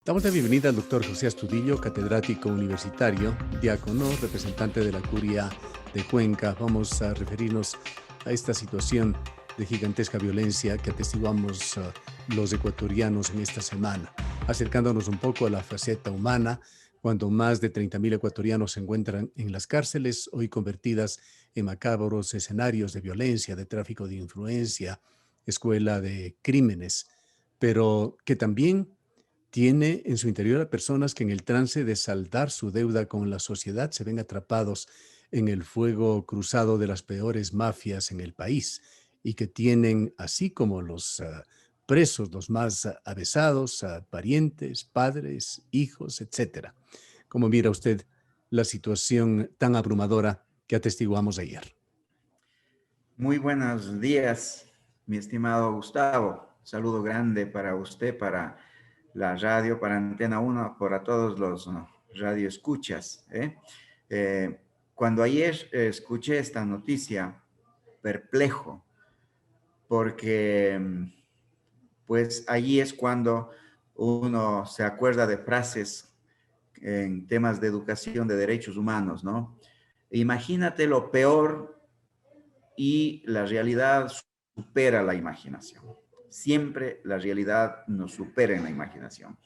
Damos la bienvenida al doctor José Astudillo, catedrático universitario, diácono, representante de la Curia de Cuenca. Vamos a referirnos a esta situación de gigantesca violencia que atestiguamos los ecuatorianos en esta semana, acercándonos un poco a la faceta humana, cuando más de 30.000 ecuatorianos se encuentran en las cárceles, hoy convertidas en macabros escenarios de violencia, de tráfico de influencia, escuela de crímenes, pero que también tiene en su interior a personas que en el trance de saldar su deuda con la sociedad se ven atrapados en el fuego cruzado de las peores mafias en el país y que tienen, así como los presos, los más avesados, parientes, padres, hijos, etcétera. ¿Cómo mira usted la situación tan abrumadora que atestiguamos ayer? Muy buenos días, mi estimado Gustavo. Saludo grande para usted, para la radio, para Antena 1, para todos los radioescuchas. Eh, Cuando ayer escuché esta noticia, perplejo, porque pues allí es cuando uno se acuerda de frases en temas de educación de derechos humanos, ¿no? Imagínate lo peor y la realidad supera la imaginación. Siempre la realidad nos supera en la imaginación.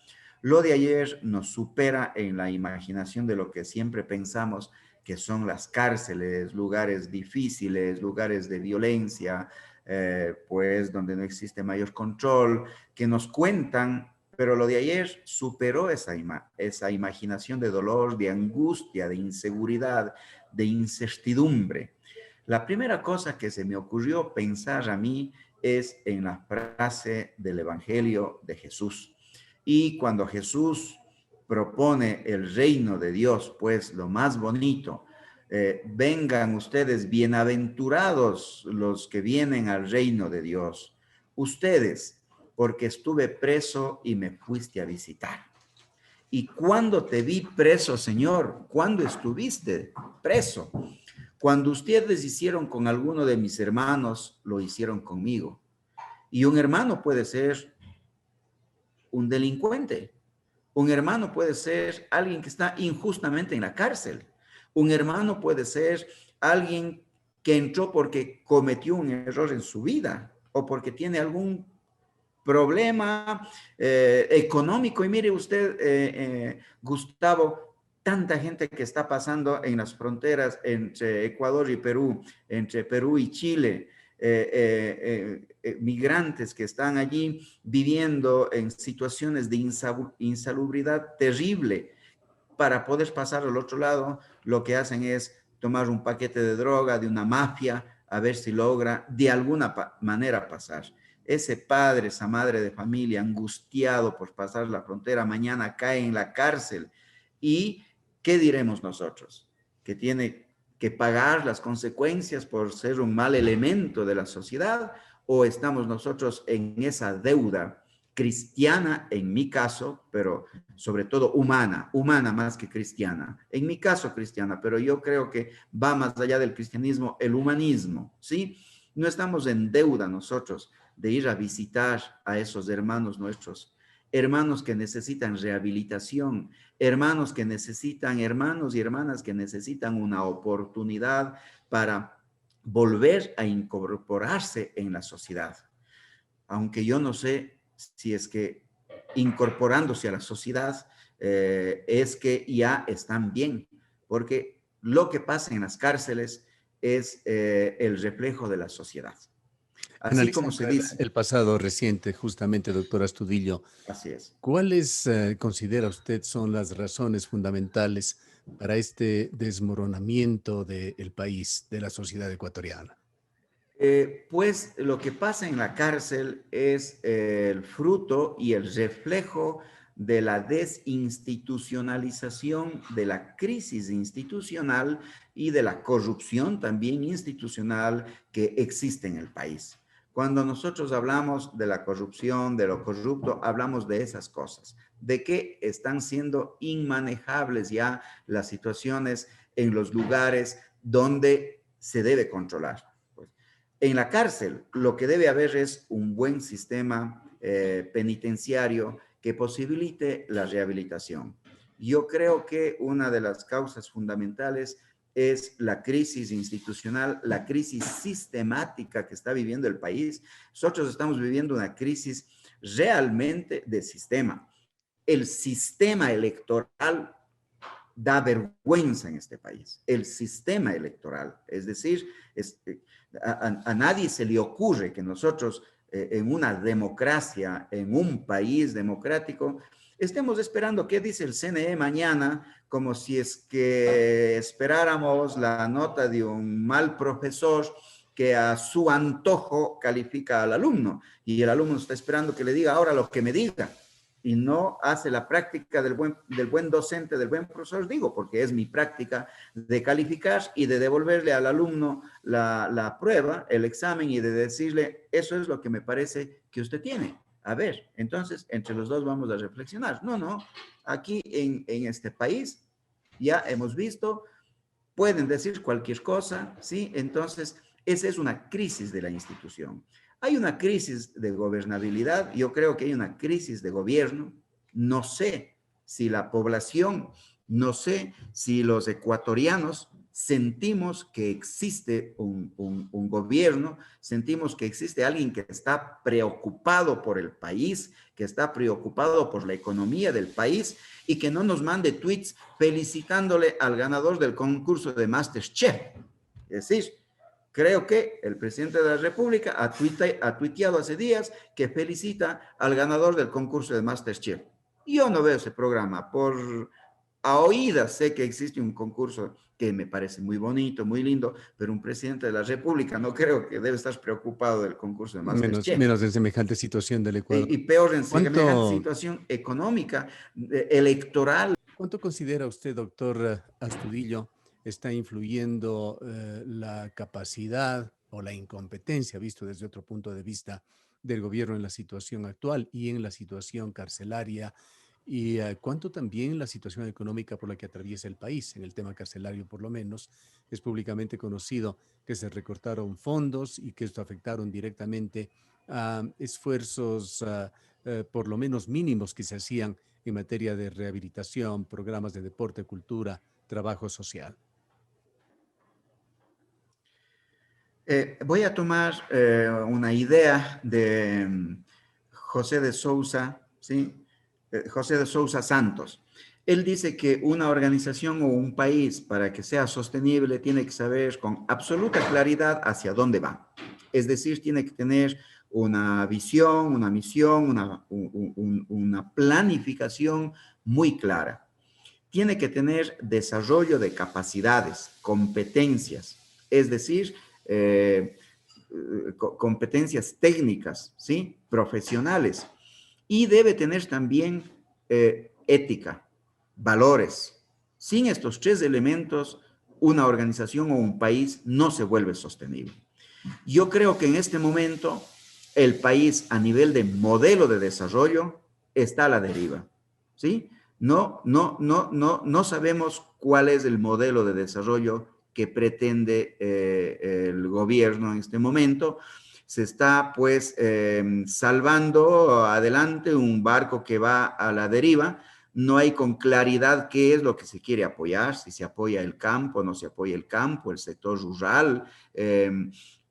Lo de ayer nos supera en la imaginación de lo que siempre pensamos que son las cárceles, lugares difíciles, lugares de violencia, pues donde no existe mayor control, que nos cuentan, pero lo de ayer superó esa imaginación de dolor, de angustia, de inseguridad, de incertidumbre. La primera cosa que se me ocurrió pensar a mí es en la frase del Evangelio de Jesús. Y cuando Jesús propone el reino de Dios, pues lo más bonito, vengan ustedes bienaventurados los que vienen al reino de Dios. Ustedes, porque estuve preso y me fuiste a visitar. ¿Y cuándo te vi preso, Señor? ¿Cuándo estuviste preso? Cuando ustedes hicieron con alguno de mis hermanos, lo hicieron conmigo. Y un hermano puede ser un delincuente. Un hermano puede ser alguien que está injustamente en la cárcel. Un hermano puede ser alguien que entró porque cometió un error en su vida o porque tiene algún problema económico. Y mire usted, Gustavo, tanta gente que está pasando en las fronteras entre Ecuador y Perú, entre Perú y Chile, migrantes que están allí viviendo en situaciones de insalubridad terrible. Para poder pasar al otro lado, lo que hacen es tomar un paquete de droga de una mafia a ver si logra de alguna manera pasar. Ese padre, esa madre de familia angustiado por pasar la frontera, mañana cae en la cárcel. ¿Y qué diremos nosotros? Que tiene que pagar las consecuencias por ser un mal elemento de la sociedad, o estamos nosotros en esa deuda cristiana, en mi caso, pero sobre todo humana, humana más que cristiana. En mi caso cristiana, pero yo creo que va más allá del cristianismo, el humanismo, ¿sí? No estamos en deuda nosotros de ir a visitar a esos hermanos nuestros, hermanos que necesitan rehabilitación, hermanos que necesitan, hermanos y hermanas que necesitan una oportunidad para volver a incorporarse en la sociedad. Aunque yo no sé si es que incorporándose a la sociedad es que ya están bien, porque lo que pasa en las cárceles es el reflejo de la sociedad. Así como Analizando se dice, el pasado reciente, justamente, doctor Astudillo, así es. ¿cuáles considera usted son las razones fundamentales para este desmoronamiento del país, de la sociedad ecuatoriana? Pues lo que pasa en la cárcel es el fruto y el reflejo de la desinstitucionalización, de la crisis institucional y de la corrupción también institucional que existe en el país. Cuando nosotros hablamos de la corrupción, de lo corrupto, hablamos de esas cosas, de que están siendo inmanejables ya las situaciones en los lugares donde se debe controlar. En la cárcel lo que debe haber es un buen sistema penitenciario que posibilite la rehabilitación. Yo creo que una de las causas fundamentales es la crisis institucional, la crisis sistemática que está viviendo el país. Nosotros estamos viviendo una crisis realmente de sistema. El sistema electoral da vergüenza en este país. El sistema electoral, es decir, a nadie se le ocurre que nosotros en una democracia, en un país democrático, estemos esperando qué dice el CNE mañana, como si es que esperáramos la nota de un mal profesor que a su antojo califica al alumno y el alumno está esperando que le diga ahora lo que me diga y no hace la práctica del buen docente, del buen profesor, digo, porque es mi práctica de calificar y de devolverle al alumno la prueba, el examen y de decirle, eso es lo que me parece que usted tiene. A ver, entonces, entre los dos vamos a reflexionar. No, aquí en este país ya hemos visto, pueden decir cualquier cosa, ¿sí? Entonces, esa es una crisis de la institución. Hay una crisis de gobernabilidad, yo creo que hay una crisis de gobierno. No sé si la población, no sé si los ecuatorianos sentimos que existe un gobierno, sentimos que existe alguien que está preocupado por el país, que está preocupado por la economía del país y que no nos mande tweets felicitándole al ganador del concurso de MasterChef. Es decir, creo que el presidente de la República ha tuiteado hace días que felicita al ganador del concurso de MasterChef. Yo no veo ese programa. A oídas sé que existe un concurso que me parece muy bonito, muy lindo, pero un presidente de la República no creo que debe estar preocupado del concurso de MasterChef. Menos en semejante situación del Ecuador. Y peor en semejante ¿Cuánto, situación económica, electoral. ¿Cuánto considera usted, doctor Astudillo, está influyendo la capacidad o la incompetencia, visto desde otro punto de vista, del gobierno en la situación actual y en la situación carcelaria? ¿Y cuánto también la situación económica por la que atraviesa el país? En el tema carcelario, por lo menos, es públicamente conocido que se recortaron fondos y que esto afectaron directamente a esfuerzos, por lo menos mínimos, que se hacían en materia de rehabilitación, programas de deporte, cultura, trabajo social. Voy a tomar una idea de José de Sousa, ¿sí? José de Sousa Santos. Él dice que una organización o un país, para que sea sostenible, tiene que saber con absoluta claridad hacia dónde va. Es decir, tiene que tener una visión, una misión, una planificación muy clara. Tiene que tener desarrollo de capacidades, competencias, es decir, competencias técnicas, ¿sí? Profesionales. Y debe tener también ética, valores. Sin estos tres elementos, una organización o un país no se vuelve sostenible. Yo creo que en este momento el país a nivel de modelo de desarrollo está a la deriva, ¿sí? No sabemos cuál es el modelo de desarrollo que pretende el gobierno en este momento. Se está pues salvando adelante un barco que va a la deriva. No hay con claridad qué es lo que se quiere apoyar, si se apoya el campo, no se apoya el campo, el sector rural.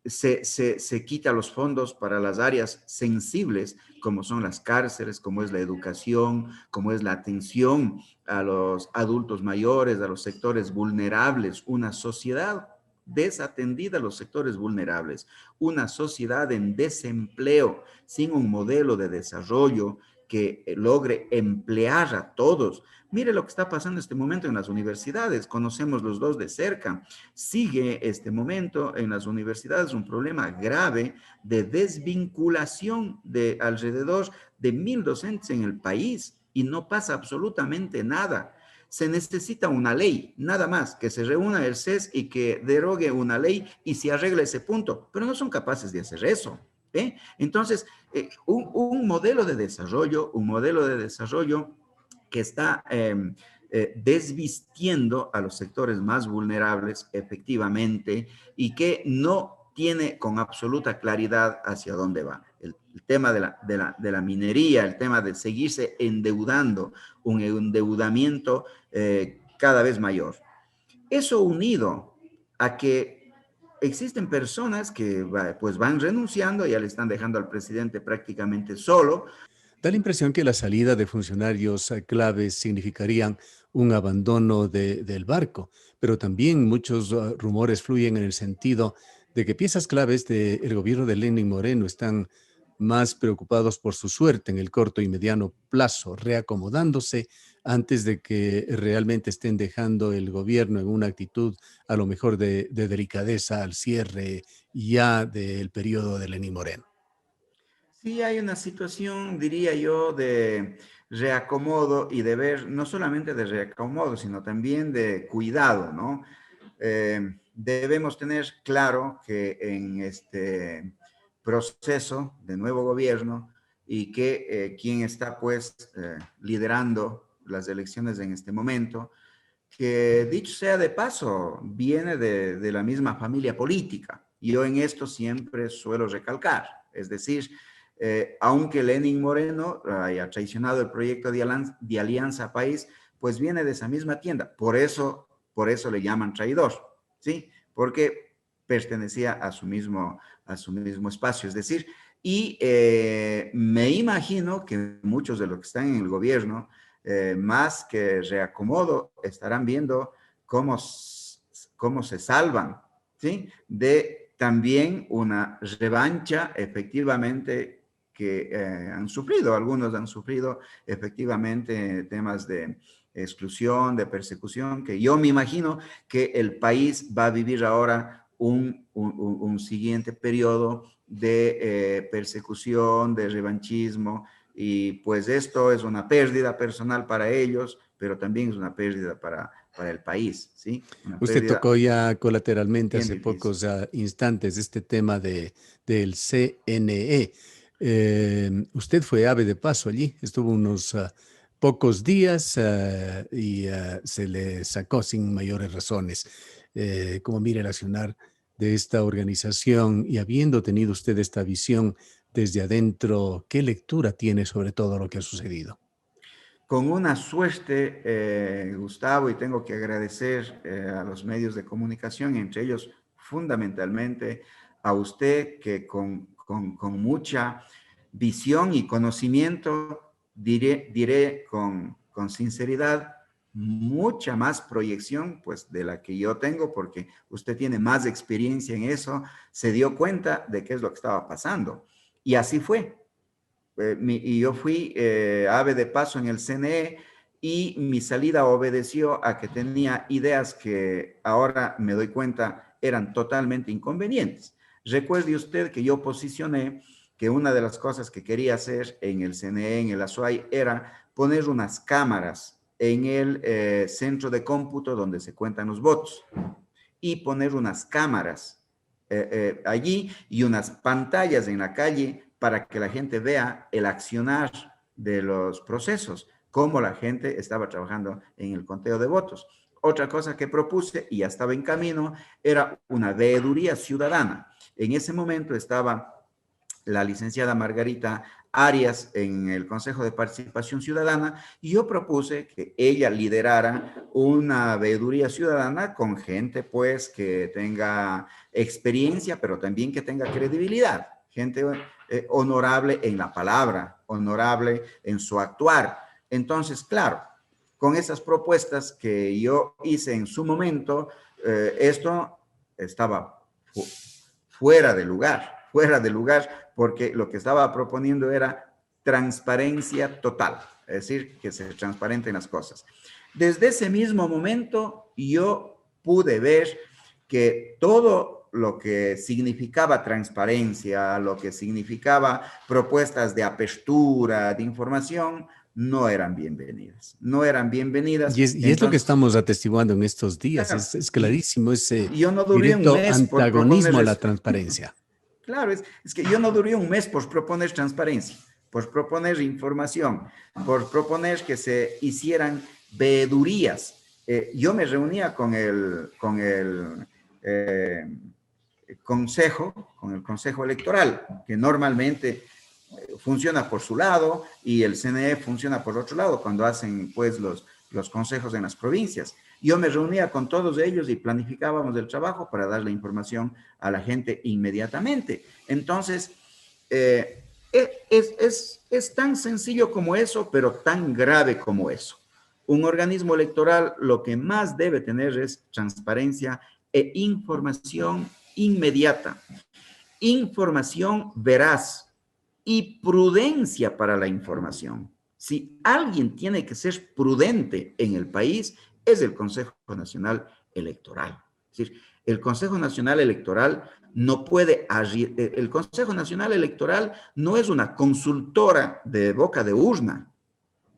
Se quita los fondos para las áreas sensibles, como son las cárceles, como es la educación, como es la atención a los adultos mayores, a los sectores vulnerables, una sociedad desatendida a los sectores vulnerables, una sociedad en desempleo, sin un modelo de desarrollo que logre emplear a todos. Mire lo que está pasando en este momento en las universidades, conocemos los dos de cerca. Sigue este momento en las universidades un problema grave de desvinculación de alrededor de 1,000 docentes en el país y no pasa absolutamente nada. Se necesita una ley, nada más, que se reúna el CES y que derogue una ley y se arregle ese punto, pero no son capaces de hacer eso. Entonces, un modelo de desarrollo, que está desvistiendo a los sectores más vulnerables, efectivamente, y que no tiene con absoluta claridad hacia dónde va. el tema de la minería, el tema de seguirse endeudando, un endeudamiento cada vez mayor. Eso unido a que existen personas que pues van renunciando, ya le están dejando al presidente prácticamente solo. Da la impresión que la salida de funcionarios claves significarían un abandono del barco, pero también muchos rumores fluyen en el sentido de que piezas claves del gobierno de Lenin Moreno están más preocupados por su suerte en el corto y mediano plazo, reacomodándose antes de que realmente estén dejando el gobierno en una actitud a lo mejor de delicadeza al cierre ya del periodo de Lenin Moreno. Sí hay una situación, diría yo, de reacomodo y de ver, no solamente de reacomodo, sino también de cuidado, ¿no? Debemos tener claro que en este proceso de nuevo gobierno y que quien está pues liderando las elecciones en este momento, que dicho sea de paso, viene de la misma familia política. Yo en esto siempre suelo recalcar, es decir, aunque Lenin Moreno haya traicionado el proyecto de Alianza País, pues viene de esa misma tienda. Por eso le llaman traidor, ¿sí? Porque pertenecía a su mismo espacio. Es decir, y me imagino que muchos de los que están en el gobierno, más que reacomodo, estarán viendo cómo, cómo se salvan, ¿sí? De también una revancha efectivamente que han sufrido, algunos han sufrido efectivamente temas de exclusión, de persecución, que yo me imagino que el país va a vivir ahora un siguiente periodo de persecución, de revanchismo, y pues esto es una pérdida personal para ellos, pero también es una pérdida para el país, ¿sí? Una Usted pérdida tocó ya colateralmente bien hace difícil. pocos instantes este tema del CNE. Usted fue ave de paso allí, estuvo unos pocos días y se le sacó sin mayores razones. ¿Cómo mira el accionar de esta organización? Y habiendo tenido usted esta visión desde adentro, ¿qué lectura tiene sobre todo lo que ha sucedido? Con una suerte, Gustavo, y tengo que agradecer a los medios de comunicación, entre ellos fundamentalmente a usted, que con mucha visión y conocimiento, diré con sinceridad, mucha más proyección pues de la que yo tengo, porque usted tiene más experiencia en eso, se dio cuenta de qué es lo que estaba pasando. Y así fue. Y yo fui ave de paso en el CNE y mi salida obedeció a que tenía ideas que ahora me doy cuenta eran totalmente inconvenientes. Recuerde usted que yo posicioné que una de las cosas que quería hacer en el CNE, en el ASUAI, era poner unas cámaras en el centro de cómputo donde se cuentan los votos y poner unas cámaras allí y unas pantallas en la calle para que la gente vea el accionar de los procesos, cómo la gente estaba trabajando en el conteo de votos. Otra cosa que propuse, y ya estaba en camino, era una veeduría ciudadana. En ese momento estaba la licenciada Margarita Arias en el Consejo de Participación Ciudadana y yo propuse que ella liderara una veeduría ciudadana con gente pues que tenga experiencia, pero también que tenga credibilidad, gente honorable en la palabra, honorable en su actuar. Entonces, claro, con esas propuestas que yo hice en su momento, esto estaba fuera de lugar, porque lo que estaba proponiendo era transparencia total, es decir, que se transparenten las cosas. Desde ese mismo momento yo pude ver que todo lo que significaba transparencia, lo que significaba propuestas de apertura, de información, no eran bienvenidas. No eran bienvenidas. Y es lo que Entonces, estamos atestiguando en estos días. claro, Es clarísimo ese yo no duré un directo mes por proponer antagonismo a la eso. transparencia. Claro, es que yo no duré un mes por proponer transparencia, por proponer información, por proponer que se hicieran veedurías. Yo me reunía con el consejo electoral, que normalmente funciona por su lado y el CNE funciona por otro lado cuando hacen pues los consejos en las provincias. Yo me reunía con todos ellos y planificábamos el trabajo para dar la información a la gente inmediatamente. Entonces, es tan sencillo como eso, pero tan grave como eso. Un organismo electoral lo que más debe tener es transparencia e información inmediata, información veraz y prudencia para la información. Si alguien tiene que ser prudente en el país, es el Consejo Nacional Electoral. Es decir, el Consejo Nacional Electoral no puede agir, el Consejo Nacional Electoral no es una consultora de boca de urna,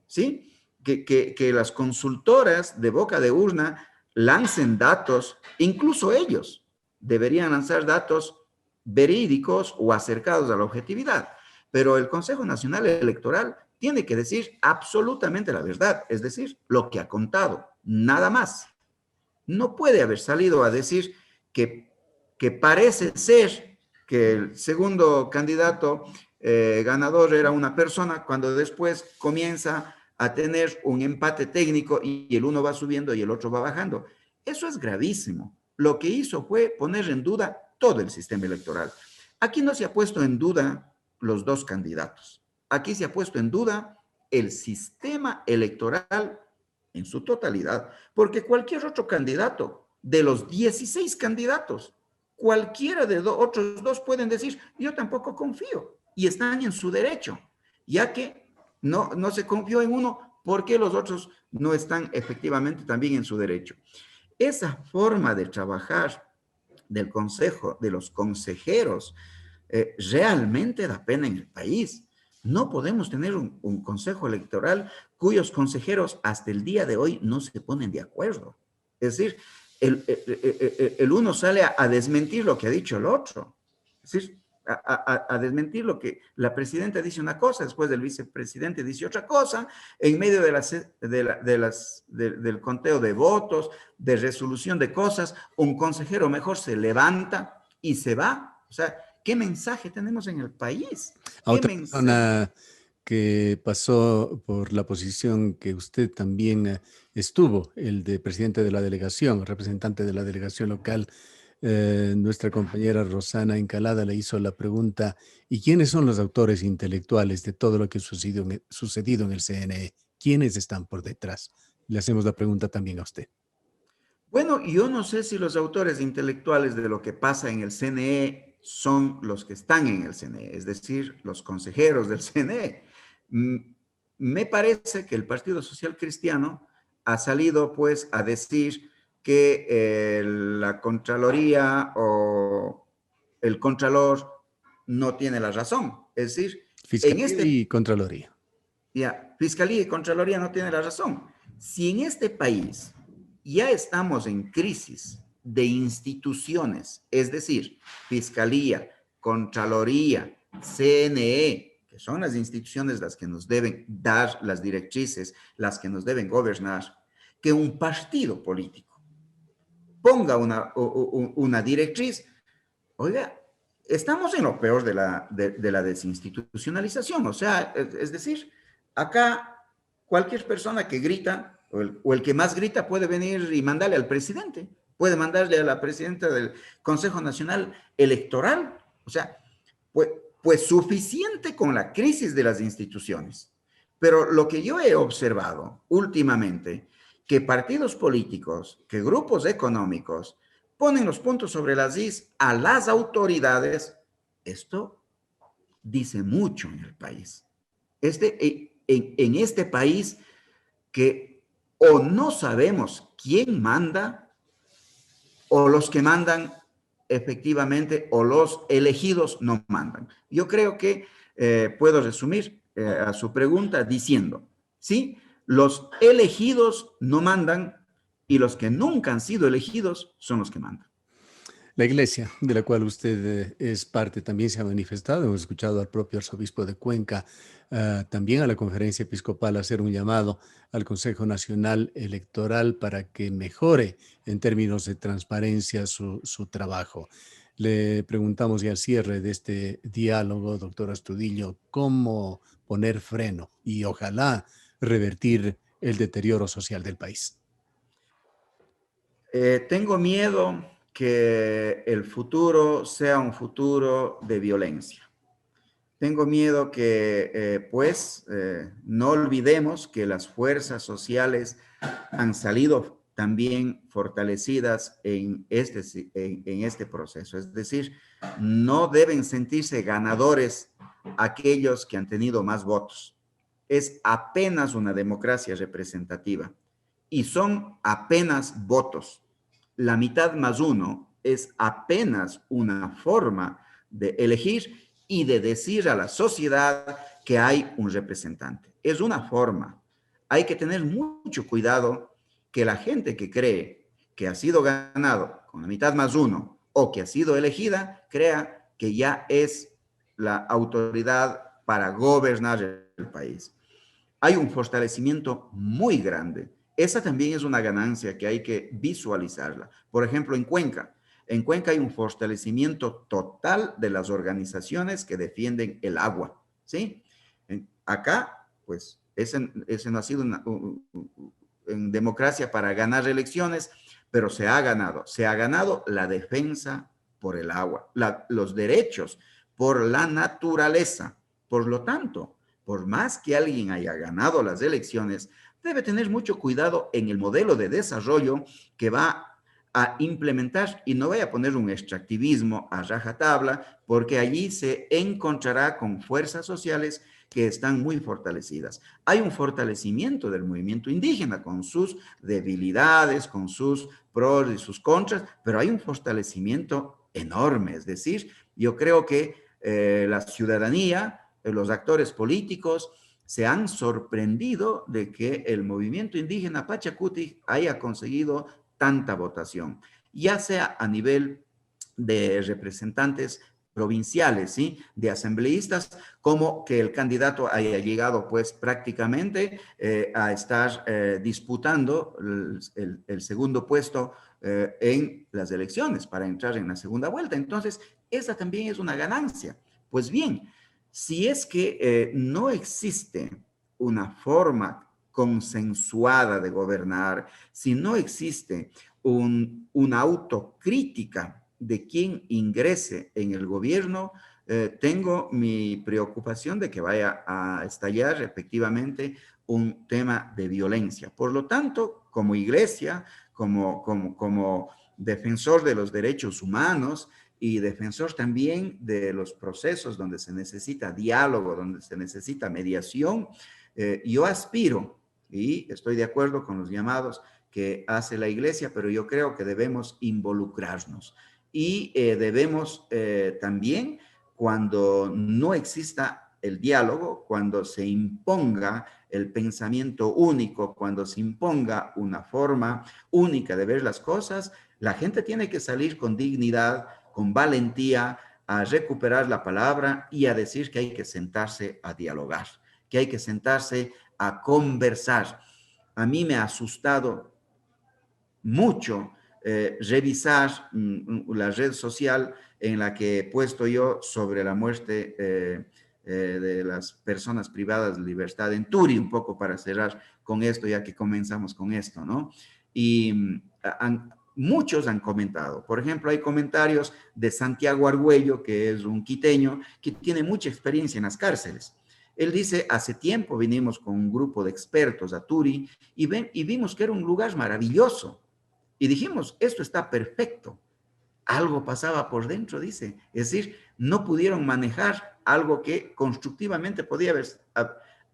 ¿sí? Que las consultoras de boca de urna lancen datos, incluso ellos deberían lanzar datos verídicos o acercados a la objetividad. Pero el Consejo Nacional Electoral tiene que decir absolutamente la verdad, es decir, lo que ha contado, nada más. No puede haber salido a decir que parece ser que el segundo candidato ganador era una persona cuando después comienza a tener un empate técnico y el uno va subiendo y el otro va bajando. Eso es gravísimo. Lo que hizo fue poner en duda todo el sistema electoral. Aquí no se ha puesto en duda los dos candidatos. Aquí se ha puesto en duda el sistema electoral en su totalidad, porque cualquier otro candidato de los 16 candidatos, cualquiera de otros dos pueden decir, yo tampoco confío, y están en su derecho, ya que no se confió en uno, porque los otros no están efectivamente también en su derecho. Esa forma de trabajar del consejo, de los consejeros, realmente da pena en el país. No podemos tener un consejo electoral cuyos consejeros hasta el día de hoy no se ponen de acuerdo. Es decir, el uno sale a desmentir lo que ha dicho el otro. Es decir, a desmentir lo que la presidenta dice una cosa, después del vicepresidente dice otra cosa, en medio del conteo de votos, de resolución de cosas, un consejero mejor se levanta y se va. O sea, ¿qué mensaje tenemos en el país? A ¿Qué otra mensaje? persona que pasó por la posición que usted también estuvo, el de presidente de la delegación, representante de la delegación local, nuestra compañera Rosana Encalada le hizo la pregunta, ¿y quiénes son los autores intelectuales de todo lo que ha sucedido en el CNE? ¿Quiénes están por detrás? Le hacemos la pregunta también a usted. Bueno, yo no sé si los autores intelectuales de lo que pasa en el CNE son los que están en el CNE, es decir, los consejeros del CNE. Me parece que el Partido Social Cristiano ha salido pues a decir que la Contraloría o el Contralor no tiene la razón. Es decir, en Fiscalía este y Contraloría. ya, Fiscalía y Contraloría no tienen la razón. Si en este país ya estamos en crisis de instituciones, es decir, Fiscalía, Contraloría, CNE, que son las instituciones las que nos deben dar las directrices, las que nos deben gobernar, que un partido político ponga una directriz, oiga, estamos en lo peor de la desinstitucionalización. O sea, es decir, acá cualquier persona que grita o el que más grita puede venir y mandarle al presidente, puede mandarle a la presidenta del Consejo Nacional Electoral. O sea, pues, pues suficiente con la crisis de las instituciones. Pero lo que yo he observado últimamente, que partidos políticos, que grupos económicos ponen los puntos sobre las is a las autoridades, esto dice mucho en el país. En este país que o no sabemos quién manda, o los que mandan efectivamente, o los elegidos no mandan. Yo creo que puedo resumir a su pregunta diciendo, ¿sí? Los elegidos no mandan y los que nunca han sido elegidos son los que mandan. La iglesia de la cual usted es parte también se ha manifestado. Hemos escuchado al propio arzobispo de Cuenca, también a la conferencia episcopal, hacer un llamado al Consejo Nacional Electoral para que mejore en términos de transparencia su trabajo. Le preguntamos ya al cierre de este diálogo, doctor Astudillo, cómo poner freno y ojalá revertir el deterioro social del país. Tengo miedo que el futuro sea un futuro de violencia. Tengo miedo que, no olvidemos que las fuerzas sociales han salido también fortalecidas en este proceso. Es decir, no deben sentirse ganadores aquellos que han tenido más votos. Es apenas una democracia representativa y son apenas votos. La mitad más uno es apenas una forma de elegir y de decir a la sociedad que hay un representante. Es una forma. Hay que tener mucho cuidado que la gente que cree que ha sido ganado con la mitad más uno o que ha sido elegida, crea que ya es la autoridad para gobernar el país. Hay un fortalecimiento muy grande. Esa también es una ganancia que hay que visualizarla. Por ejemplo, en Cuenca. En Cuenca hay un fortalecimiento total de las organizaciones que defienden el agua, ¿sí? Acá, pues, ese no ha sido en democracia para ganar elecciones, pero se ha ganado. Se ha ganado la defensa por el agua, los derechos por la naturaleza. Por lo tanto, por más que alguien haya ganado las elecciones, debe tener mucho cuidado en el modelo de desarrollo que va a implementar y no vaya a poner un extractivismo a rajatabla, porque allí se encontrará con fuerzas sociales que están muy fortalecidas. Hay un fortalecimiento del movimiento indígena con sus debilidades, con sus pros y sus contras, pero hay un fortalecimiento enorme. Es decir, yo creo que la ciudadanía, los actores políticos, se han sorprendido de que el movimiento indígena Pachacuti haya conseguido tanta votación, ya sea a nivel de representantes provinciales, ¿sí? De asambleístas, como que el candidato haya llegado pues prácticamente a estar disputando el segundo puesto en las elecciones para entrar en la segunda vuelta. Entonces, esa también es una ganancia. Pues bien, si es que no existe una forma consensuada de gobernar, si no existe una autocrítica de quien ingrese en el gobierno, tengo mi preocupación de que vaya a estallar efectivamente un tema de violencia. Por lo tanto, como iglesia, como defensor de los derechos humanos, y defensor también de los procesos donde se necesita diálogo, donde se necesita mediación, yo aspiro y estoy de acuerdo con los llamados que hace la iglesia, pero yo creo que debemos involucrarnos y debemos también, cuando no exista el diálogo, cuando se imponga el pensamiento único, cuando se imponga una forma única de ver las cosas, la gente tiene que salir con dignidad, con valentía, a recuperar la palabra y a decir que hay que sentarse a dialogar, que hay que sentarse a conversar. A mí me ha asustado mucho revisar la red social en la que he puesto yo sobre la muerte de las personas privadas de libertad en Turi, un poco para cerrar con esto, ya que comenzamos con esto, ¿no? Y muchos han comentado. Por ejemplo, hay comentarios de Santiago Argüello, que es un quiteño, que tiene mucha experiencia en las cárceles. Él dice, hace tiempo vinimos con un grupo de expertos a Turi y vimos que era un lugar maravilloso. Y dijimos, esto está perfecto. Algo pasaba por dentro, dice. Es decir, no pudieron manejar algo que constructivamente podía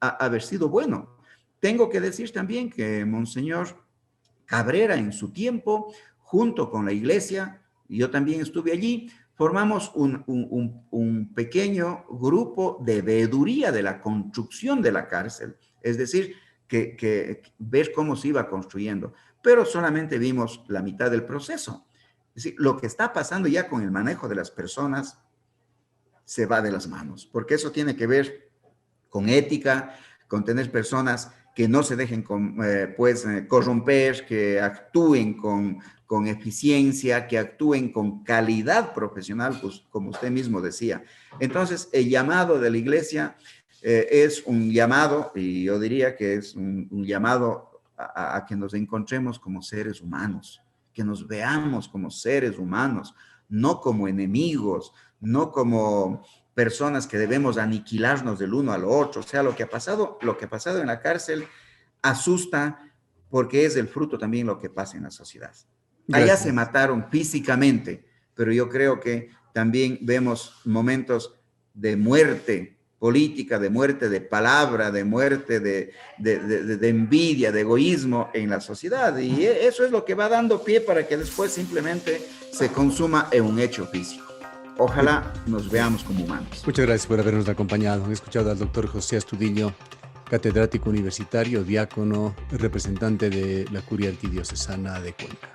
haber sido bueno. Tengo que decir también que Monseñor Cabrera en su tiempo, junto con la iglesia, yo también estuve allí, formamos un pequeño grupo de veeduría de la construcción de la cárcel, es decir, que ver cómo se iba construyendo, pero solamente vimos la mitad del proceso. Es decir, lo que está pasando ya con el manejo de las personas se va de las manos, porque eso tiene que ver con ética, con tener personas que no se dejen corromper, que actúen con eficiencia, que actúen con calidad profesional, pues como usted mismo decía. Entonces, el llamado de la Iglesia es un llamado, y yo diría que es un llamado a que nos encontremos como seres humanos, que nos veamos como seres humanos, no como enemigos, no como personas que debemos aniquilarnos del uno al otro. O sea, lo que ha pasado en la cárcel asusta porque es el fruto también lo que pasa en la sociedad. Allá se Gracias. mataron físicamente, pero yo creo que también vemos momentos de muerte política, de muerte de palabra, de muerte de envidia, de egoísmo en la sociedad. Y eso es lo que va dando pie para que después simplemente se consuma en un hecho físico. Ojalá nos veamos como humanos. Muchas gracias por habernos acompañado. He escuchado al doctor José Astudillo, catedrático universitario, diácono, representante de la Curia Arquidiocesana de Cuenca.